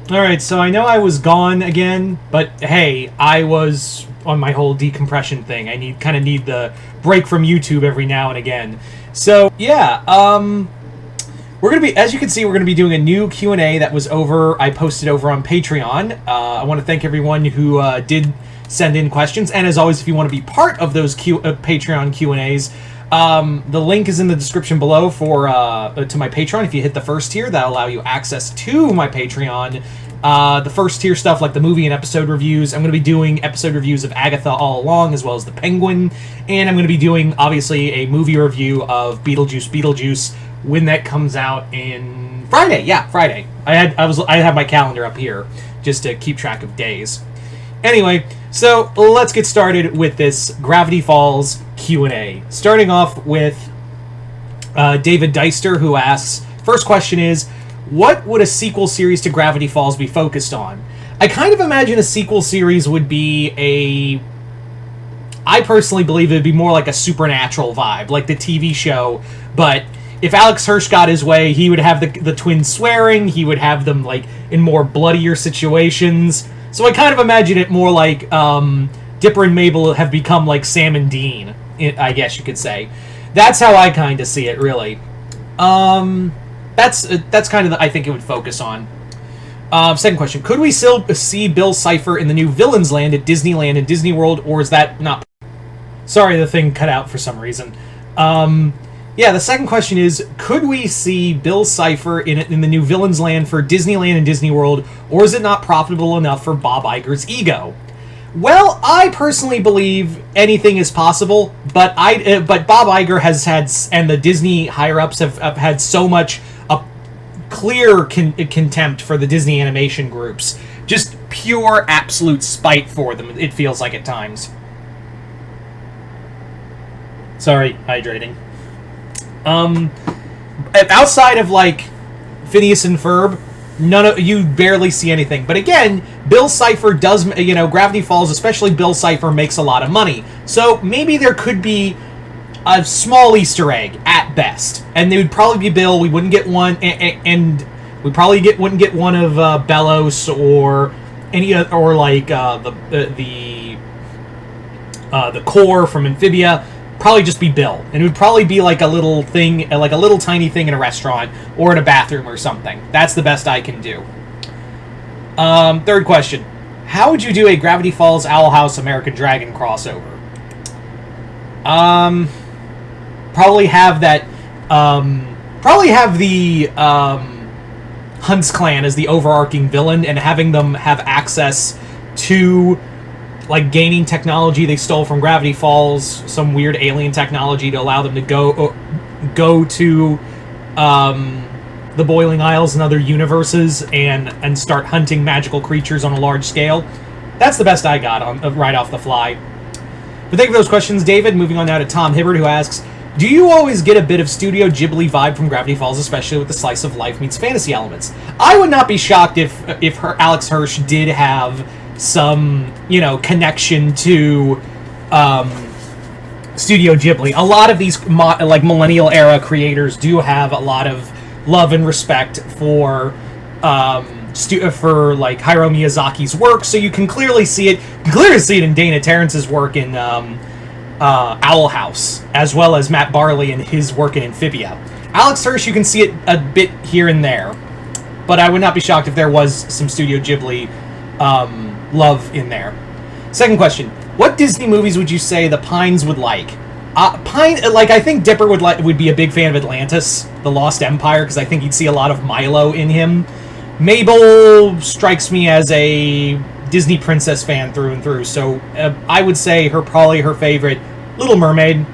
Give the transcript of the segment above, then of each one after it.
Alright, so I know I was gone again, but hey, I was on my whole decompression thing. I need the break from YouTube every now and again. So, yeah, we're going to be, as you can see, we're going to be doing a new Q&A that was I posted over on Patreon. I want to thank everyone who did send in questions, and as always, if you want to be part of those Patreon Q&As, the link is in the description below for to my Patreon. If you hit the first tier, that'll allow you access to my Patreon. The first tier stuff like the movie and episode reviews. I'm going to be doing episode reviews of Agatha All Along as well as The Penguin, and I'm going to be doing obviously a movie review of Beetlejuice when that comes out in Friday. Yeah, Friday. I have my calendar up here just to keep track of days. Anyway, so let's get started with this Gravity Falls Q&A. Starting off with David Deister, who asks, first question is, what would a sequel series to Gravity Falls be focused on? I kind of imagine a sequel series would be I personally believe it would be more like a supernatural vibe, like the TV show, but if Alex Hirsch got his way, he would have the twins swearing, he would have them like in more bloodier situations. So I kind of imagine it more like Dipper and Mabel have become like Sam and Dean, I guess you could say. That's how I kind of see it, really. That's kind of I think it would focus on. Second question: could we still see Bill Cipher in the new Villains Land at Disneyland and Disney World, or is that not? Sorry, the thing cut out for some reason. Yeah, the second question is, could we see Bill Cipher in the new Villains Land for Disneyland and Disney World, or is it not profitable enough for Bob Iger's ego? Well, I personally believe anything is possible, but Bob Iger has had, and the Disney higher-ups have had so much clear contempt for the Disney animation groups. Just pure, absolute spite for them, it feels like at times. Sorry, hydrating. Outside of like Phineas and Ferb, you barely see anything. But again, Bill Cipher does, Gravity Falls, especially Bill Cipher, makes a lot of money. So maybe there could be a small Easter egg at best, and they would probably be Bill. We wouldn't get one, and we probably wouldn't get one of Bellows or any or like the core from Amphibia. Probably just be Bill, and it would probably be like a little thing, like a little tiny thing in a restaurant or in a bathroom or something. That's the best I can do. Third question: how would you do a Gravity Falls Owl House American Dragon crossover? Probably have that. Probably have the Hunts Clan as the overarching villain, and having them have access to, like, gaining technology they stole from Gravity Falls, some weird alien technology to allow them to go to the Boiling Isles and other universes and start hunting magical creatures on a large scale. That's the best I got on right off the fly. But thank you for those questions, David. Moving on now to Tom Hibbert, who asks, do you always get a bit of Studio Ghibli vibe from Gravity Falls, especially with the slice of life meets fantasy elements? I would not be shocked if Alex Hirsch did have some, connection to Studio Ghibli. A lot of these millennial era creators do have a lot of love and respect for like Hayao Miyazaki's work, so you can clearly see it. You can clearly see it in Dana Terrance's work in Owl House, as well as Matt Barley and his work in Amphibia. Alex Hirsch, you can see it a bit here and there, but I would not be shocked if there was some Studio Ghibli love in there. Second question: what Disney movies would you say the Pines would like? I think Dipper would be a big fan of Atlantis, The Lost Empire, because I think he'd see a lot of Milo in him. Mabel strikes me as a Disney princess fan through and through, so I would say probably her favorite, Little Mermaid.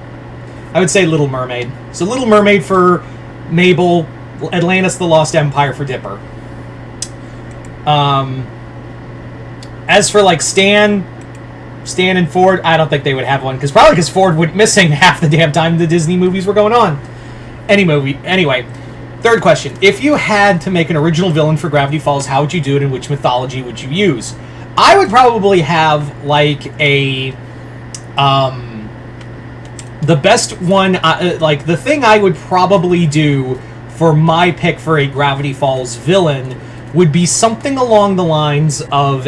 I would say Little Mermaid. So Little Mermaid for Mabel, Atlantis, The Lost Empire for Dipper. As for like Stan and Ford, I don't think they would have one, because Ford went missing half the damn time the Disney movies were going on. Anyway, third question: if you had to make an original villain for Gravity Falls, how would you do it, and which mythology would you use? I would probably have like a the best one, like the thing I would probably do for my pick for a Gravity Falls villain would be something along the lines of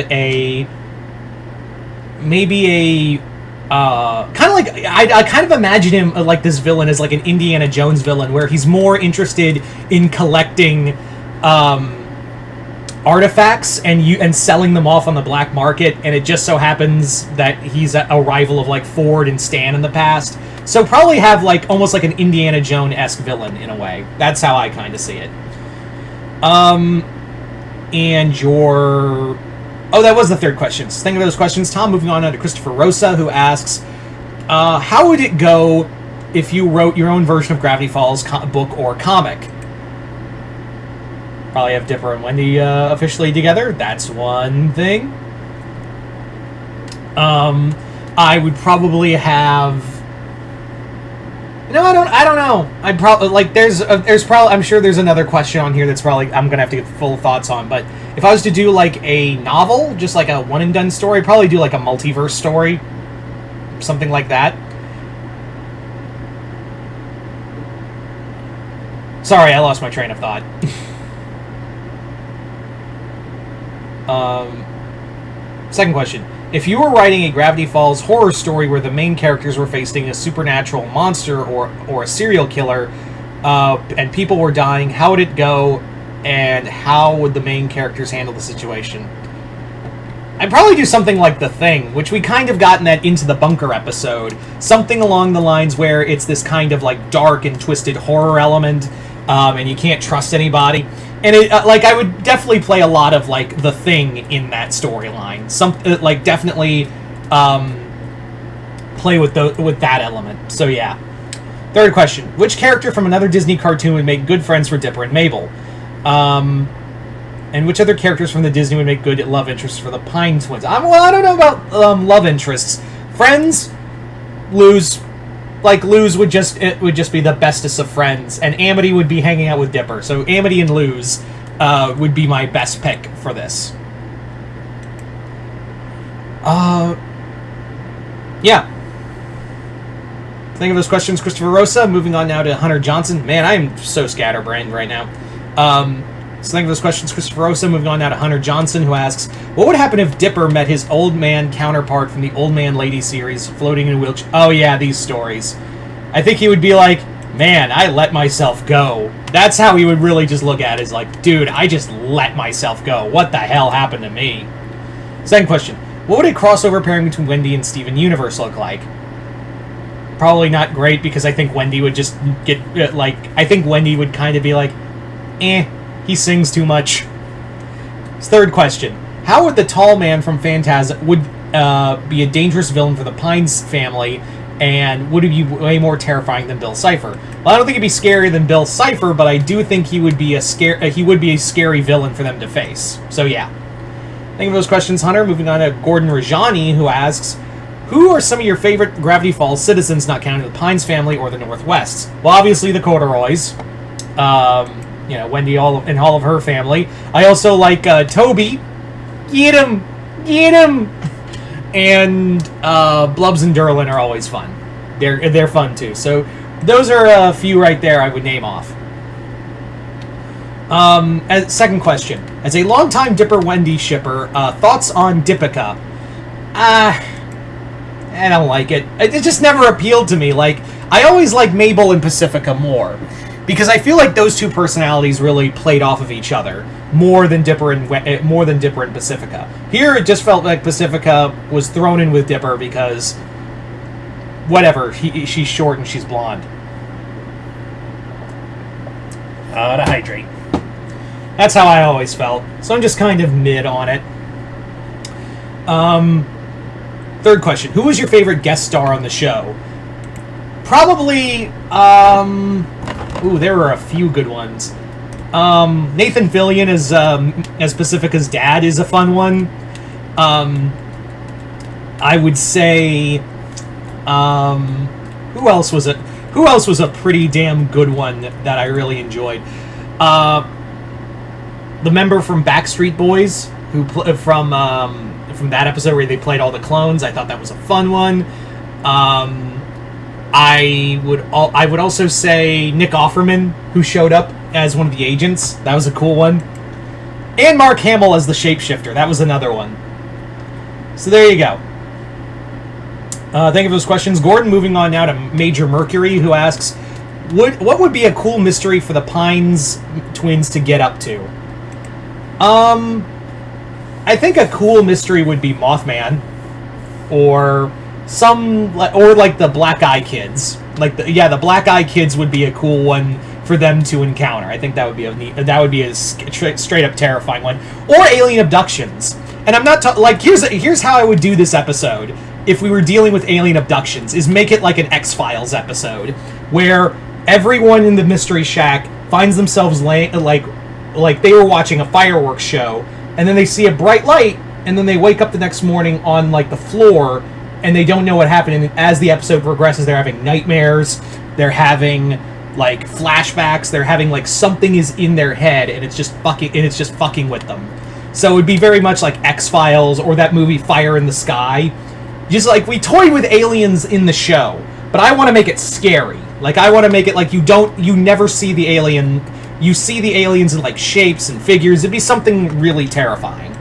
maybe a kind of like I kind of imagine him like this villain as like an Indiana Jones villain, where he's more interested in collecting artifacts and selling them off on the black market, and it just so happens that he's a rival of like Ford and Stan in the past. So probably have like almost like an Indiana Jones-esque villain in a way. That's how I kind of see it. And your... Oh, that was the third question. So thank you for those questions, Tom. Moving on to Christopher Rosa, who asks, how would it go if you wrote your own version of Gravity Falls book or comic? Probably have Dipper and Wendy officially together. That's one thing. I would probably have... No, I don't know. I'd probably like there's probably I'm sure there's another question on here that's probably I'm gonna have to get full thoughts on. But if I was to do like a novel, just like a one and done story, I'd probably do like a multiverse story, something like that. Sorry, I lost my train of thought. Second question. If you were writing a Gravity Falls horror story where the main characters were facing a supernatural monster or a serial killer, and people were dying, how would it go, and how would the main characters handle the situation? I'd probably do something like The Thing, which we kind of got in that Into the Bunker episode. Something along the lines where it's this kind of like dark and twisted horror element, and you can't trust anybody. And it, like, I would definitely play a lot of like The Thing in that storyline. Like definitely play with that element. So yeah. Third question: which character from another Disney cartoon would make good friends for Dipper and Mabel? And which other characters from the Disney would make good love interests for the Pine twins? Well, I don't know about love interests. Friends, Luz. Like, Luz would just be the bestest of friends, and Amity would be hanging out with Dipper. So Amity and Luz would be my best pick for this. Yeah. Think of those questions, Christopher Rosa. Moving on now to Hunter Johnson. Man, I am so scatterbrained right now. So think of those questions, Christopher Rosa. Moving on now to Hunter Johnson, who asks, what would happen if Dipper met his old man counterpart from the Old Man Lady series, floating in a wheelchair? Oh yeah, these stories. I think he would be like, man, I let myself go. That's how he would really just look at it, is like, dude, I just let myself go. What the hell happened to me? Second question. What would a crossover pairing between Wendy and Steven Universe look like? Probably not great, because I think Wendy would just get, I think Wendy would kind of be like, he sings too much. Third question. How would the tall man from Phantasm would be a dangerous villain for the Pines family, and would he be way more terrifying than Bill Cipher? Well, I don't think he'd be scarier than Bill Cipher, but I do think he would be a scary villain for them to face. So yeah. Thank you for those questions, Hunter. Moving on to Gordon Rajani, who asks, who are some of your favorite Gravity Falls citizens, not counting the Pines family or the Northwest? Well, obviously the Corduroys. You know, Wendy and all of her family. I also like Toby. Get him! Get him! And Blubs and Durlin are always fun. They're fun too. So those are a few right there I would name off. Second question. As a longtime Dipper Wendy shipper, thoughts on Dippica? I don't like it. It just never appealed to me. Like, I always like Mabel and Pacifica more. Because I feel like those two personalities really played off of each other more than Dipper and Pacifica. Here, it just felt like Pacifica was thrown in with Dipper because, whatever, she's short and she's blonde. To hydrate. That's how I always felt. So I'm just kind of mid on it. Third question: who was your favorite guest star on the show? Probably, there were a few good ones. Nathan Fillion as Pacifica's dad is a fun one. I would say, who else was it? Who else was a pretty damn good one that I really enjoyed? The member from Backstreet Boys, who from that episode where they played all the clones. I thought that was a fun one. I would also say Nick Offerman, who showed up as one of the agents. That was a cool one. And Mark Hamill as the shapeshifter. That was another one. So there you go. Thank you for those questions. Gordon, moving on now to Major Mercury, who asks, what would be a cool mystery for the Pines twins to get up to? I think a cool mystery would be Mothman, or like the Black Eye Kids. The Black Eye Kids would be a cool one for them to encounter. I think that would be a straight up terrifying one. Or alien abductions. And I'm not here's how I would do this episode if we were dealing with alien abductions, is make it like an X-Files episode where everyone in the Mystery Shack finds themselves like they were watching a fireworks show, and then they see a bright light, and then they wake up the next morning on like the floor, and they don't know what happened. And as the episode progresses, they're having nightmares, they're having like flashbacks, they're having like something is in their head, and it's just fucking with them. So it would be very much like X-Files or that movie Fire in the Sky. Just like we toy with aliens in the show, but I want to make it scary. Like I want to make it like you never see the alien. You see the aliens in like shapes and figures. It'd be something really terrifying.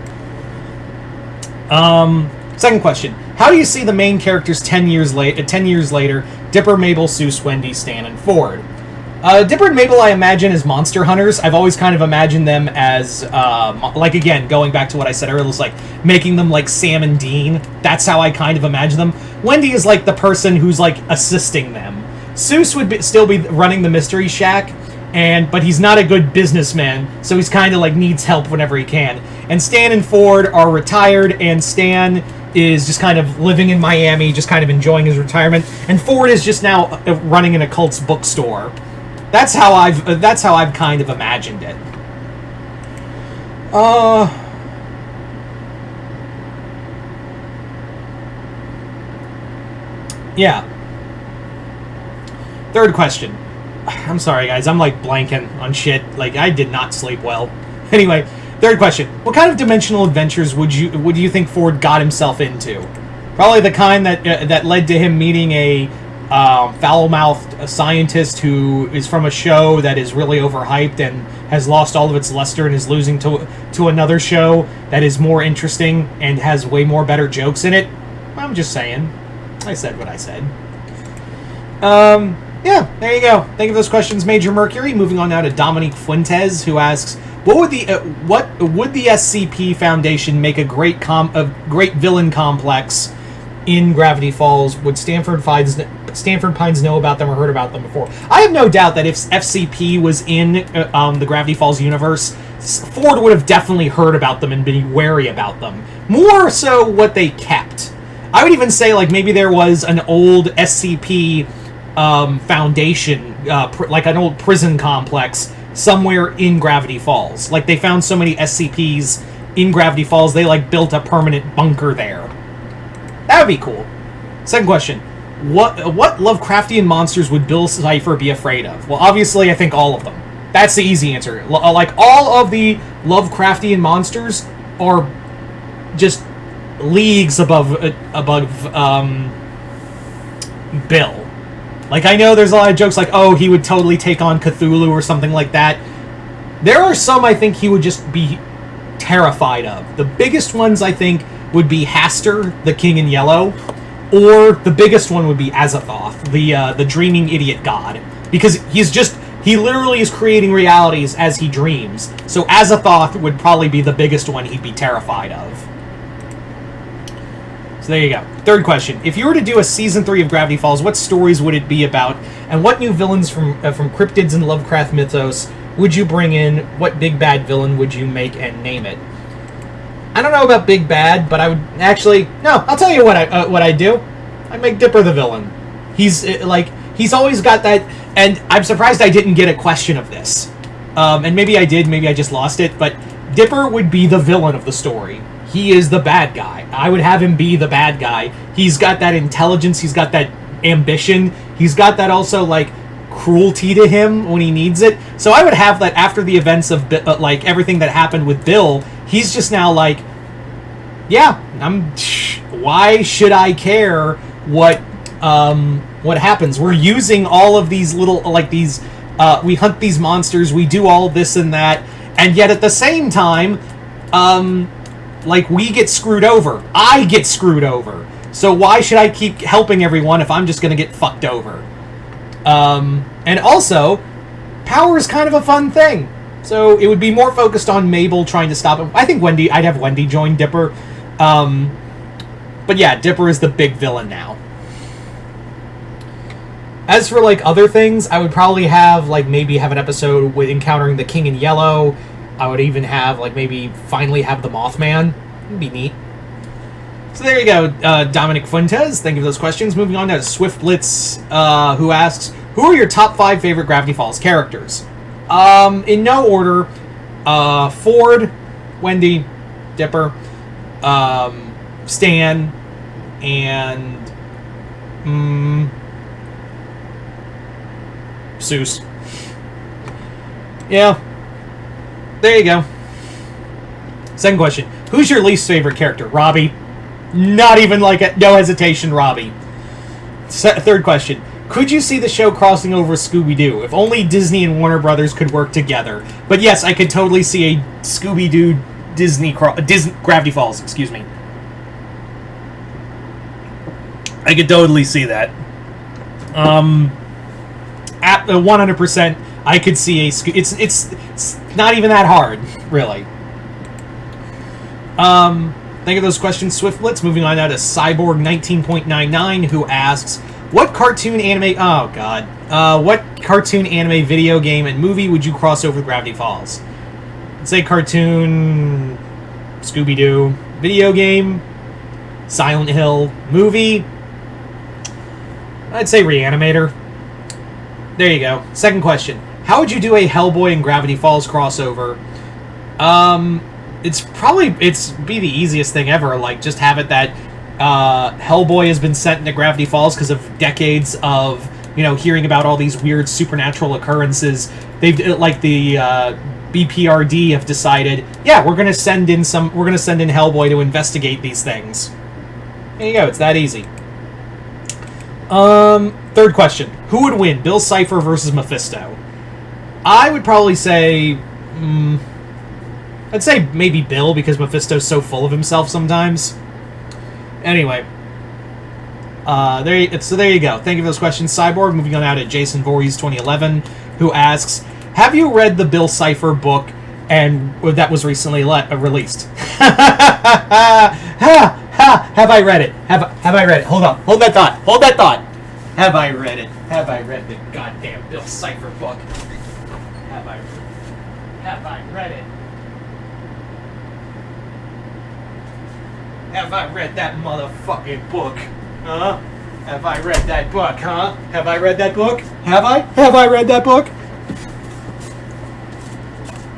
Second question: how do you see the main characters 10 years later? Dipper, Mabel, Seuss, Wendy, Stan, and Ford. Dipper and Mabel, I imagine, as monster hunters. I've always kind of imagined them as, again, going back to what I said earlier, it's like making them like Sam and Dean. That's how I kind of imagine them. Wendy is like the person who's like assisting them. Seuss would still be running the Mystery Shack, but he's not a good businessman, so he's kind of like needs help whenever he can. And Stan and Ford are retired, and Stan is just kind of living in Miami, just kind of enjoying his retirement, and Ford is just now running an occult's bookstore. That's how I've kind of imagined it. Yeah. Third question. I'm sorry, guys. I'm like blanking on shit. Like I did not sleep well. Anyway, third question. What kind of dimensional adventures would you think Ford got himself into? Probably the kind that led to him meeting a foul-mouthed scientist who is from a show that is really overhyped and has lost all of its luster and is losing to another show that is more interesting and has way more better jokes in it. I'm just saying. I said what I said. Yeah, there you go. Thank you for those questions, Major Mercury. Moving on now to Dominique Fuentes, who asks, what would the SCP Foundation make a great villain complex in Gravity Falls? Would Stanford Pines know about them or heard about them before? I have no doubt that if FCP was in the Gravity Falls universe, Ford would have definitely heard about them and been wary about them. More so what they kept. I would even say like maybe there was an old SCP foundation, like an old prison complex somewhere in Gravity Falls. Like they found so many SCPs in Gravity Falls, they like built a permanent bunker there. That would be cool. Second question. What Lovecraftian monsters would Bill Cipher be afraid of? Well, obviously, I think all of them. That's the easy answer. Like, all of the Lovecraftian monsters are just leagues above Bill. Like, I know there's a lot of jokes like, oh, he would totally take on Cthulhu or something like that. There are some I think he would just be terrified of. The biggest ones, I think, would be Hastur, the King in Yellow, or the biggest one would be Azathoth, the dreaming idiot god, because he literally is creating realities as he dreams. So Azathoth would probably be the biggest one he'd be terrified of. So there you go. Third question. If you were to do a Season 3 of Gravity Falls, what stories would it be about? And what new villains from cryptids and Lovecraft mythos would you bring in? What big bad villain would you make and name it? I don't know about big bad, but I would actually... No, I'll tell you what I'd do. I'd make Dipper the villain. He's always got that... And I'm surprised I didn't get a question of this. And maybe I did, maybe I just lost it, but Dipper would be the villain of the story. He is the bad guy. I would have him be the bad guy. He's got that intelligence, he's got that ambition, he's got that also, like, cruelty to him when he needs it. So I would have that after the events of, like, everything that happened with Bill, he's just now like, yeah, why should I care what happens? We're using all of these little, like, these, we hunt these monsters, we do all this and that, And yet at the same time, like, we get screwed over. I get screwed over. So why should I keep helping everyone if I'm just going to get fucked over? And also, power is kind of a fun thing. So it would be more focused on Mabel trying to stop him. I think I'd have Wendy join Dipper. But yeah, Dipper is the big villain now. As for, like, other things, I would probably have, like, maybe have an episode with encountering the King in Yellow. I would even have, like, maybe finally have the Mothman. It'd be neat. So there you go, Dominic Fuentes. Thank you for those questions. Moving on to Swift Blitz, who asks, who are your top 5 favorite Gravity Falls characters? In no order, Ford, Wendy, Dipper, Stan, and Seuss. Yeah. There you go. Second question. Who's your least favorite character? Robbie. Not even like no hesitation, Robbie. Third question. Could you see the show crossing over with Scooby-Doo? If only Disney and Warner Brothers could work together. But yes, I could totally see a Scooby-Doo Disney Gravity Falls, excuse me. I could totally see that. At 100%, I could see a it's not even that hard, really. Thank you for those questions, Swiftblitz. Moving on now to Cyborg 19.99, who asks, what cartoon anime... Oh, God. What cartoon anime, video game, and movie would you cross over with Gravity Falls? Let's say cartoon, Scooby-Doo, video game, Silent Hill, movie. I'd say Reanimator. There you go. Second question. How would you do a Hellboy and Gravity Falls crossover? It's be the easiest thing ever. Like, just have it that Hellboy has been sent into Gravity Falls because of decades of, hearing about all these weird supernatural occurrences. They've, like, the BPRD have decided, yeah, we're gonna send in Hellboy to investigate these things. There you go. It's that easy. Third question. Who would win, Bill Cipher versus Mephisto? I would probably say... I'd say maybe Bill, because Mephisto's so full of himself sometimes. Anyway. There you go. Thank you for those questions, Cyborg. Moving on now to Jason Voorhees 2011, who asks, have you read the Bill Cipher book and that was recently released? Have I read it? Have I read it? Hold on. Hold that thought. Have I read it? Have I read the goddamn Bill Cipher book? Have I read it? Have I read that motherfucking book? Huh? Have I read that book, huh? Have I read that book? Have I? Have I read that book?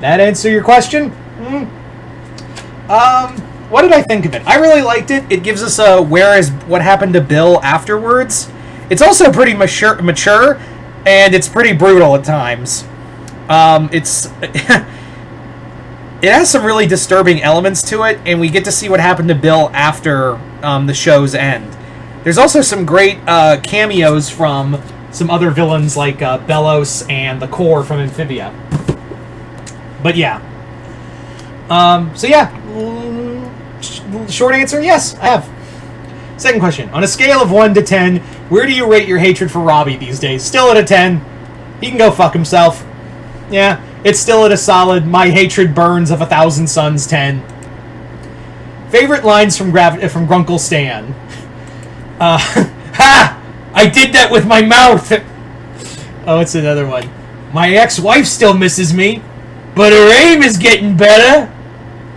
That answer your question? What did I think of it? I really liked it. It gives us a what happened to Bill afterwards. It's also pretty mature, and it's pretty brutal at times. It has some really disturbing elements to it, and we get to see what happened to Bill after the show's end. There's also some great cameos from some other villains like Bellows and the Core from Amphibia. But yeah. So yeah. Short answer, yes, I have. Second question. On a scale of 1 to 10, where do you rate your hatred for Robbie these days? Still at a 10. He can go fuck himself. Yeah, it's still at a solid, my hatred burns of 1,000 suns 10. Favorite lines from Grunkle Stan. Ha! I did that with my mouth! Oh, it's another one. My ex-wife still misses me, but her aim is getting better.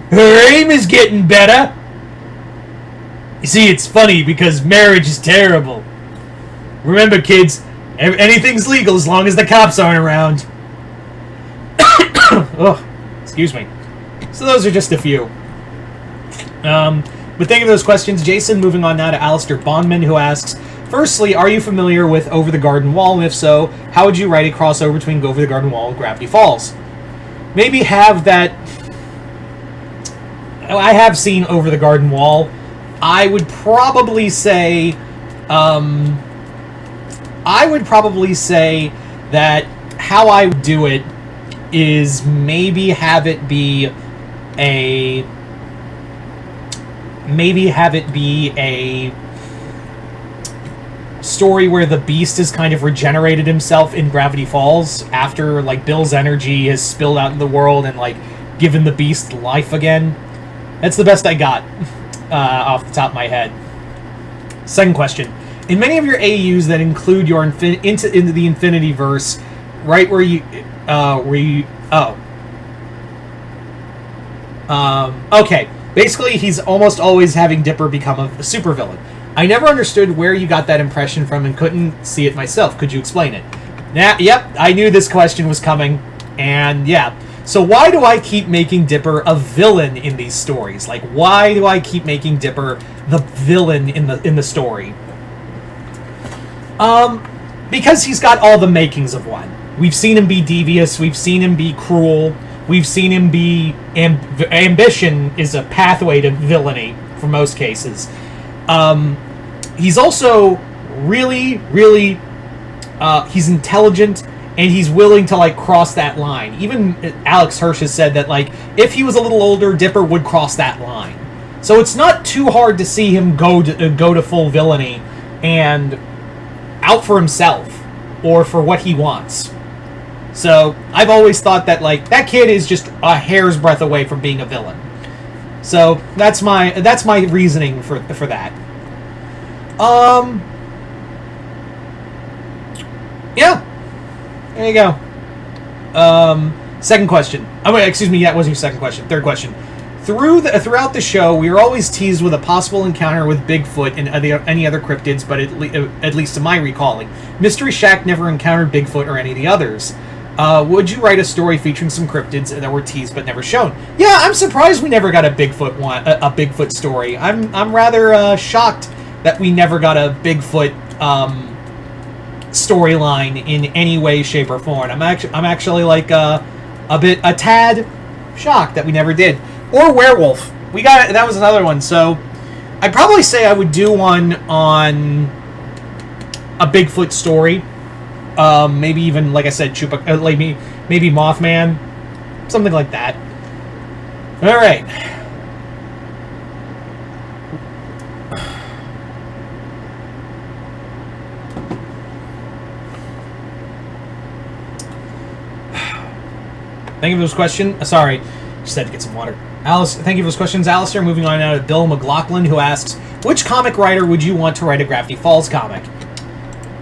Her aim is getting better. You see, it's funny because marriage is terrible. Remember, kids, anything's legal as long as the cops aren't around. Oh, excuse me. So those are just a few. But thank you for those questions, Jason. Moving on now to Alistair Bondman, who asks, firstly, are you familiar with Over the Garden Wall? And if so, how would you write a crossover between Over the Garden Wall and Gravity Falls? Maybe have that... I have seen Over the Garden Wall. I would probably say... that how I would do it is maybe have it be a story where the Beast has kind of regenerated himself in Gravity Falls after, like, Bill's energy has spilled out in the world and, like, given the Beast life again. That's the best I got off the top of my head. Second question. In many of your AUs that include your into the Infinity Verse, right where you okay. Basically, he's almost always having Dipper become a supervillain. I never understood where you got that impression from and couldn't see it myself. Could you explain it? Yep, I knew this question was coming, and yeah. So why do I keep making Dipper a villain in these stories? Like, why do I keep making Dipper the villain in the story? Because he's got all the makings of one. We've seen him be devious. We've seen him be cruel. We've seen him be... ambition is a pathway to villainy for most cases. He's also really, really... he's intelligent, and he's willing to, like, cross that line. Even Alex Hirsch has said that, like, if he was a little older, Dipper would cross that line. So it's not too hard to see him go to full villainy and out for himself or for what he wants. So I've always thought that, like, that kid is just a hair's breadth away from being a villain. So that's my reasoning for that. Yeah. There you go. Second question. Excuse me, that wasn't your second question. Third question. Throughout the show, we are always teased with a possible encounter with Bigfoot and any other cryptids, but at least to my recalling, Mystery Shack never encountered Bigfoot or any of the others. Would you write a story featuring some cryptids that were teased but never shown? Yeah, I'm surprised we never got a Bigfoot story. I'm rather shocked that we never got a Bigfoot storyline in any way, shape, or form. I'm actually like a tad shocked that we never did. Or werewolf. We got it. That was another one. So I'd probably say I would do one on a Bigfoot story. Maybe even, like I said, maybe Mothman, something like that. All right. Thank you for this question. Sorry, just had to get some water. Alice, thank you for those questions, Alistair. Moving on now to Bill McLaughlin, who asks, which comic writer would you want to write a Gravity Falls comic?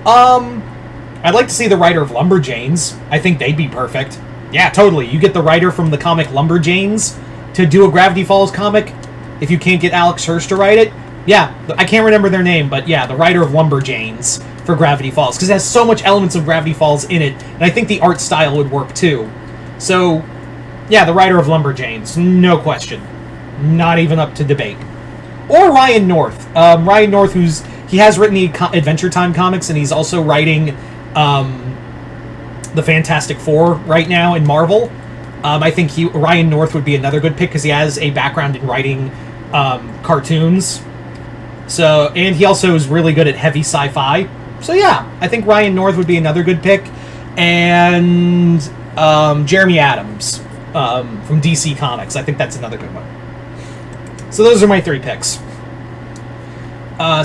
I'd like to see the writer of Lumberjanes. I think they'd be perfect. Yeah, totally. You get the writer from the comic Lumberjanes to do a Gravity Falls comic. If you can't get Alex Hirsch to write it, yeah, I can't remember their name, but yeah, the writer of Lumberjanes for Gravity Falls, because it has so much elements of Gravity Falls in it, and I think the art style would work too. So, yeah, the writer of Lumberjanes, no question. Not even up to debate. Or Ryan North. Ryan North, he has written the Adventure Time comics, and he's also writing the Fantastic Four right now in Marvel. I think Ryan North would be another good pick because he has a background in writing cartoons. So, and he also is really good at heavy sci-fi. So yeah, I think Ryan North would be another good pick. And Jeremy Adams from DC Comics. I think that's another good one. So those are my three picks.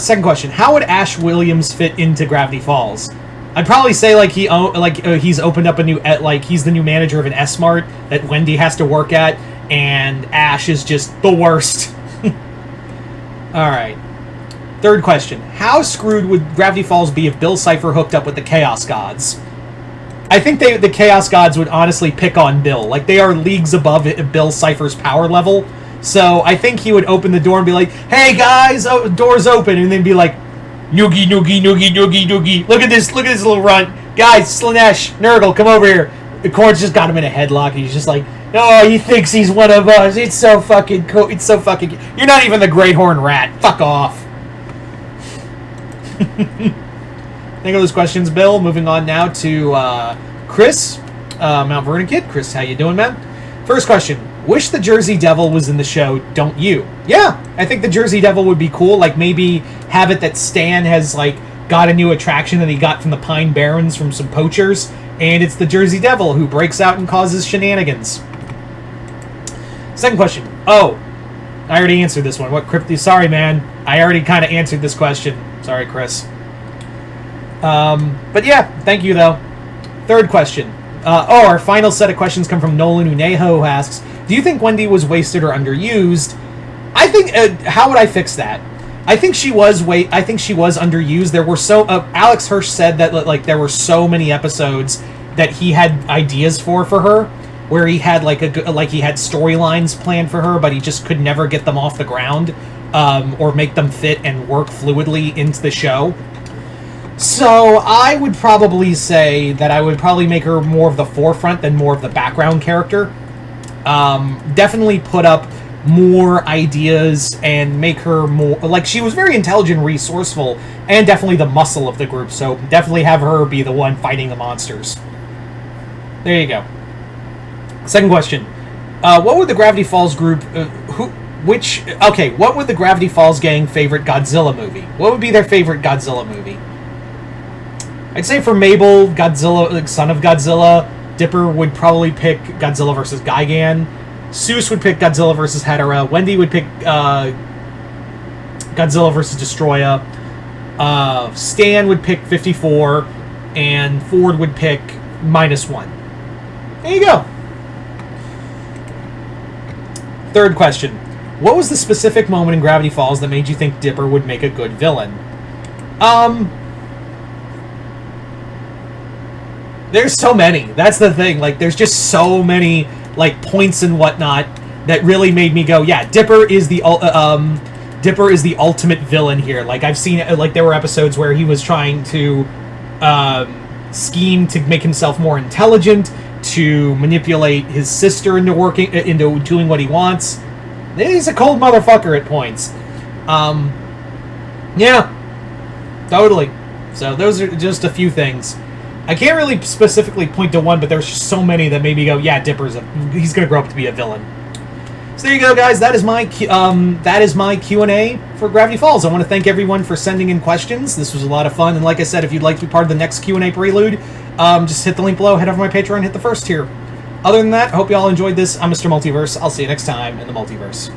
Second question: how would Ash Williams fit into Gravity Falls? I'd probably say he's opened up a new he's the new manager of an S-Mart that Wendy has to work at, and Ash is just the worst. All right. Third question: how screwed would Gravity Falls be if Bill Cipher hooked up with the Chaos Gods? I think the Chaos Gods would honestly pick on Bill. Like, they are leagues above Bill Cipher's power level. So I think he would open the door and be like, "Hey guys, door's open," and then be like, "Noogie, noogie, noogie, noogie, noogie. Look at this little runt. Guys, Slanesh, Nurgle, come over here." The Corn's just got him in a headlock, and he's just like, "Oh, he thinks he's one of us. It's so fucking cool. It's so fucking... You're not even the Great Horn Rat. Fuck off." Thank you for those questions, Bill. Moving on now to Chris, Mount Vernon Kid. Chris, how you doing, man? First question. Wish the Jersey Devil was in the show, don't you? Yeah, I think the Jersey Devil would be cool. Like, maybe have it that Stan has, like, got a new attraction that he got from the Pine Barrens from some poachers, and it's the Jersey Devil who breaks out and causes shenanigans. Second question. Oh, I already answered this one. What cryptid? Sorry, man. I already kind of answered this question. Sorry, Chris. But yeah, thank you, though. Third question. Our final set of questions come from Nolan Unejo, who asks, do you think Wendy was wasted or underused? I think, how would I fix that? I think she was underused. There were Alex Hirsch said that, like, there were so many episodes that he had ideas for her, where he had, he had storylines planned for her, but he just could never get them off the ground, or make them fit and work fluidly into the show. So I would probably say that I would probably make her more of the forefront than more of the background character. Definitely put up more ideas and make her more... Like, she was very intelligent, resourceful, and definitely the muscle of the group, so definitely have her be the one fighting the monsters. There you go. Second question. What would the Gravity Falls group... what would the Gravity Falls gang favorite Godzilla movie? What would be their favorite Godzilla movie? I'd say for Mabel, Godzilla, Son of Godzilla. Dipper would probably pick Godzilla vs. Gigan. Seuss would pick Godzilla vs. Hedorah. Wendy would pick Godzilla vs. Destroya. Stan would pick 54. And Ford would pick -1. There you go. Third question. What was the specific moment in Gravity Falls that made you think Dipper would make a good villain? There's so many. That's the thing. Like, there's just so many, like, points and whatnot that really made me go, yeah, Dipper is the ultimate villain here. Like, I've seen, like, there were episodes where he was trying to scheme to make himself more intelligent, to manipulate his sister into doing what he wants. He's a cold motherfucker at points. Yeah, totally. So those are just a few things. I can't really specifically point to one, but there's just so many that made me go, yeah, Dipper's he's gonna grow up to be a villain. So there you go, guys. That is my Q&A for Gravity Falls. I want to thank everyone for sending in questions. This was a lot of fun, and like I said, if you'd like to be part of the next Q&A prelude, just hit the link below, head over to my Patreon, hit the first tier. Other than that, I hope you all enjoyed this. I'm Mr. Multiverse. I'll see you next time in the Multiverse.